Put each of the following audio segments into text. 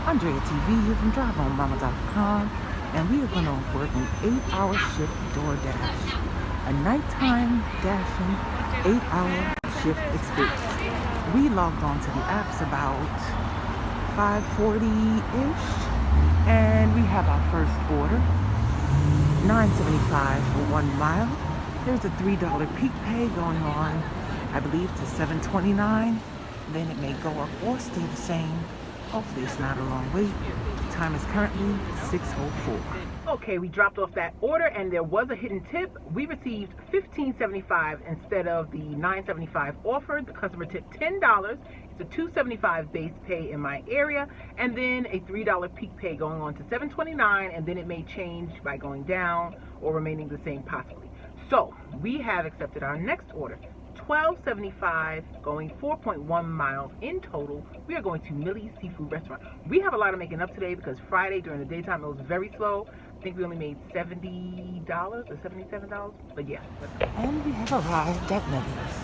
Andrea TV here from DriveOnMama.com, and we are going to work an 8-hour shift Doordash, a nighttime dashing 8-hour shift experience. We logged on to the apps about 5:40-ish, and we have our first order, $9.75 for 1 mile. There's a $3 peak pay going on, I believe, to $7.29. Then it may go up or stay the same. Hopefully it's not a long wait. The time is currently 6:04. Okay, we dropped off that order and there was a hidden tip. We received $15.75 instead of the $9.75 offered. The customer tipped $10. It's a $2.75 base pay in my area, and then a $3 peak pay going on to $7.29, and then it may change by going down or remaining the same possibly. So we have accepted our next order. $12.75 going 4.1 miles in total. We are going to Millie's Seafood Restaurant. We have a lot of making up today because Friday during the daytime it was very slow. I think we only made $70 or $77, but yeah. And we have arrived at Millie's.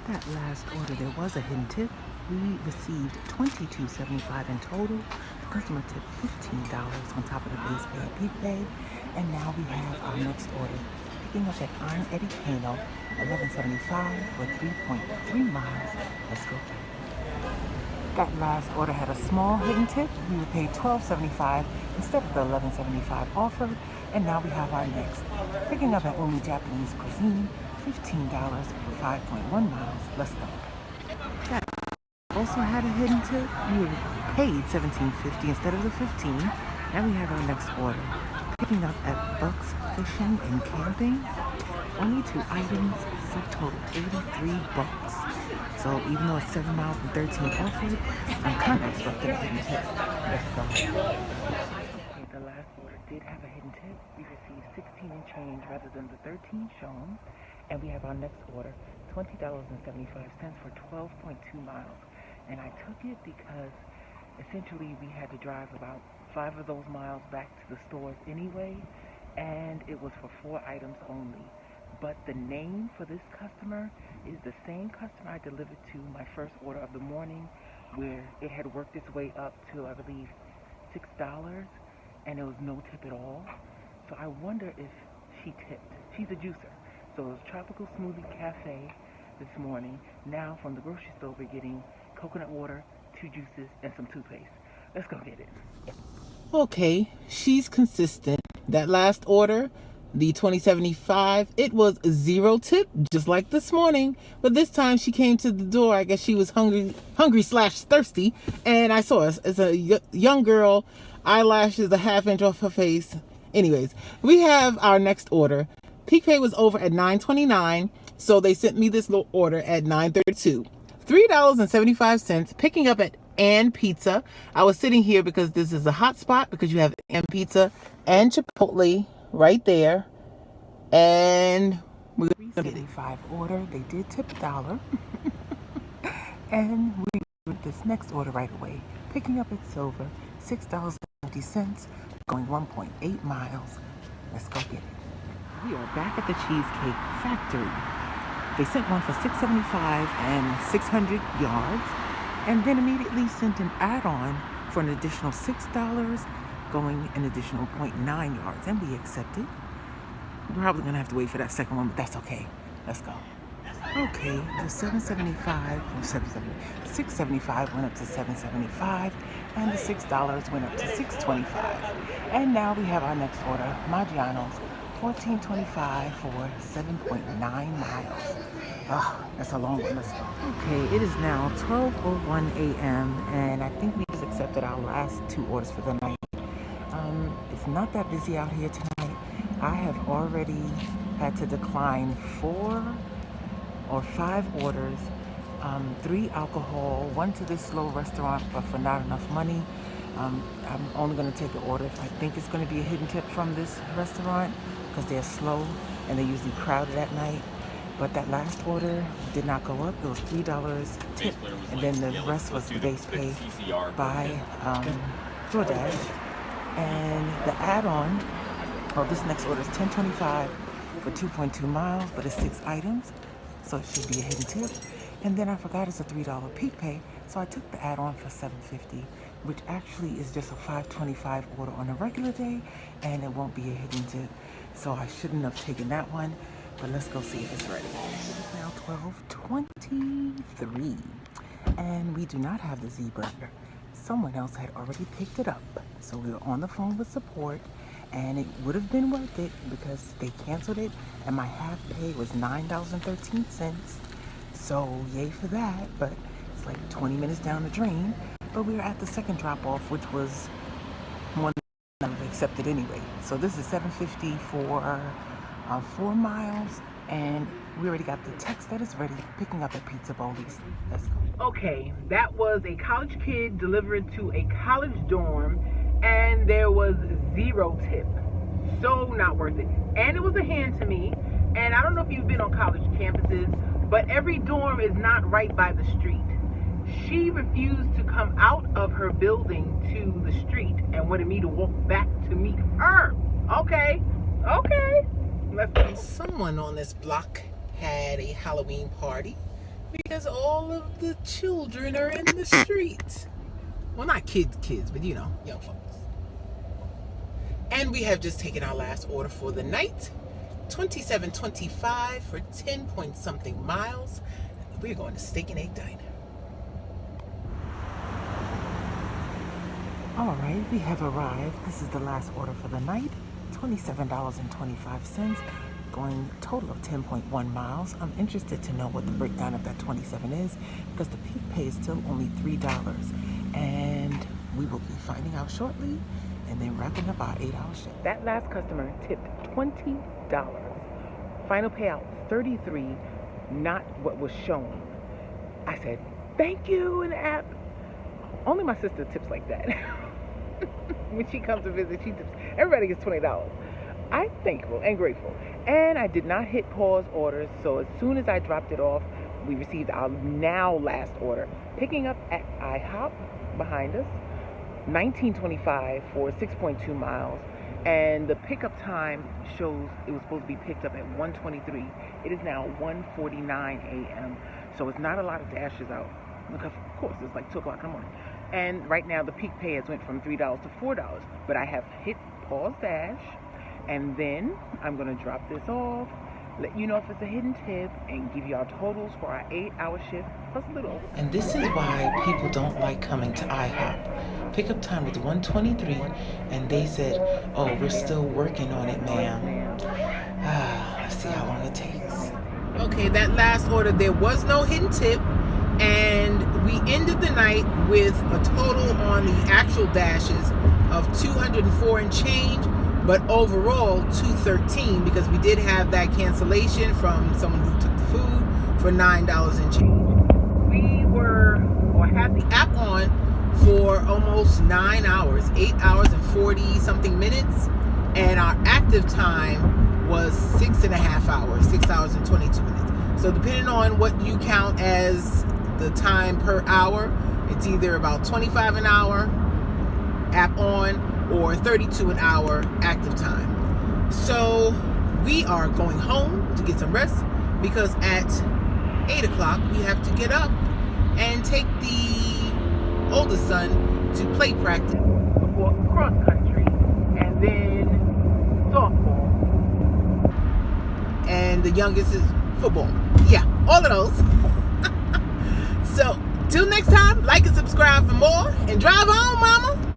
That last order, there was a hidden tip. We received $22.75 in total. The customer tipped $15 on top of the base pay and peak pay. And now we have our next order, picking up at Iron Eddie Kano, $11.75 for 3.3 miles. Let's go. That last order had a small hidden tip. We were paid $12.75 instead of the $11.75 offered. And now we have our next, picking up at Umi Japanese Cuisine, $15 for 5.1 miles. Let's go. That also had a hidden tip. We were paid $17.50 instead of the $15. And we have our next order, picking up at Buck's Fishing and Camping. Only 2 items, subtotal $83. So even though it's 7 miles and 13 offered, I'm kind of expecting a hidden tip. Let's go. Okay, the last order did have a hidden tip. We received 16 and change rather than the 13 shown. And we have our next order, $20.75 for 12.2 miles. And I took it because essentially we had to drive about 5 of those miles back to the stores anyway, and it was for 4 items only. But the name for this customer is the same customer I delivered to my first order of the morning, where it had worked its way up to, I believe, $6, and there was no tip at all. So I wonder if she tipped. She's a juicer. So it was Tropical Smoothie Cafe this morning. Now from the grocery store we're getting coconut water, 2 juices, and some toothpaste. Let's go get it. Okay, she's consistent. That last order, the $20.75, it was 0 tip, just like this morning. But this time she came to the door. I guess she was hungry/thirsty. And I saw us as a young girl, eyelashes a half-inch off her face. Anyways, we have our next order. Peak pay was over at $9.29, so they sent me this little order at $9.32. $3.75, picking up at and Pizza. I was sitting here because this is a hot spot, because you have and Pizza and Chipotle right there. And we got a $3.75 order. They did tip $1. And we did this next order right away, picking up at Silver, $6.50, going 1.8 miles. Let's go get it. We are back at the Cheesecake Factory. They sent one for $6.75 and 600 yards. And then immediately sent an add-on for an additional $6, going an additional 0.9 yards, and we accepted. We're probably gonna have to wait for that second one, but that's okay. Let's go. Okay, the $6.75 went up to $7.75, and the $6 went up to $6.25. And now we have our next order, Maggiano's, $14.25 for 7.9 miles. Oh, that's a long one. Let's go. Okay, it is now 12:01 a.m. and I think we just accepted our last 2 orders for the night. It's not that busy out here tonight. I have already had to decline 4 or 5 orders, 3 alcohol, 1 to this slow restaurant, but for not enough money. I'm only going to take an order if I think it's going to be a hidden tip from this restaurant, because they're slow and they're usually crowded at night. But that last order did not go up. It was $3 tip, and then the rest was the base pay by Doordash. And the add-on, this next order is $10.25 for 2.2 miles, but it's 6 items, so it should be a hidden tip. And then I forgot it's a $3 peak pay, so I took the add-on for $7.50, which actually is just a $5.25 order on a regular day, and it won't be a hidden tip. So I shouldn't have taken that one, but let's go see if it's ready. It is now 12:23, and we do not have the Z-Burger. Someone else had already picked it up, so we were on the phone with support, and it would have been worth it because they canceled it, and my half pay was $9.13. So yay for that, but it's like 20 minutes down the drain. But we were at the second drop-off, which was one that I accepted anyway. So this is $7.50 for 4 miles, and we already got the text that it's ready, picking up at Pizza Boli's. Let's go. Okay, that was a college kid delivered to a college dorm, and there was 0 tip. So not worth it. And it was a hand to me, and I don't know if you've been on college campuses, but every dorm is not right by the street. She refused to come out of her building to the street and wanted me to walk back to meet her. Okay. Let's go. Someone on this block had a Halloween party because all of the children are in the street. Well, not kids, but you know, young folks. And we have just taken our last order for the night. $27.25 for 10-point-something miles. We're going to Steak and Egg Diner. All right, we have arrived. This is the last order for the night. $27.25, going a total of 10.1 miles. I'm interested to know what the breakdown of that 27 is because the peak pay is still only $3. And we will be finding out shortly and then wrapping up our 8-hour shift. That last customer tipped $20. Final payout $33, not what was shown. I said, thank you in the app. Only my sister tips like that. When she comes to visit, she tips. Everybody gets $20. I'm thankful and grateful. And I did not hit pause orders, so as soon as I dropped it off, we received our now last order. Picking up at IHOP behind us, $19.25 for 6.2 miles. And the pickup time shows it was supposed to be picked up at 1:23. It is now 1:49 a.m. So it's not a lot of dashes out. Because of course it's like 2 o'clock in the morning. And right now the peak pay has went from $3 to $4. But I have hit pause dash, and then I'm gonna drop this off, let you know if it's a hidden tip, and give y'all totals for our 8-hour shift plus a little. And this is why people don't like coming to IHOP. Pickup time was 1:23, and they said, oh, we're still working on it, ma'am. Let's see how long it takes. Okay, that last order, there was no hidden tip, and we ended the night with a total on the actual dashes of 204 and change, but overall 213 because we did have that cancellation from someone who took the food for $9 and change. We had the app on for almost 9 hours, 8 hours and 40 something minutes, and our active time was 6.5 hours, 6 hours and 22 minutes. So depending on what you count as the time per hour, it's either about 25 an hour app on or 32 an hour active time. So we are going home to get some rest because at 8 o'clock we have to get up and take the oldest son to play practice for cross country and then softball, and the youngest is football. Yeah, all of those. So till next time, like and subscribe for more, and drive home.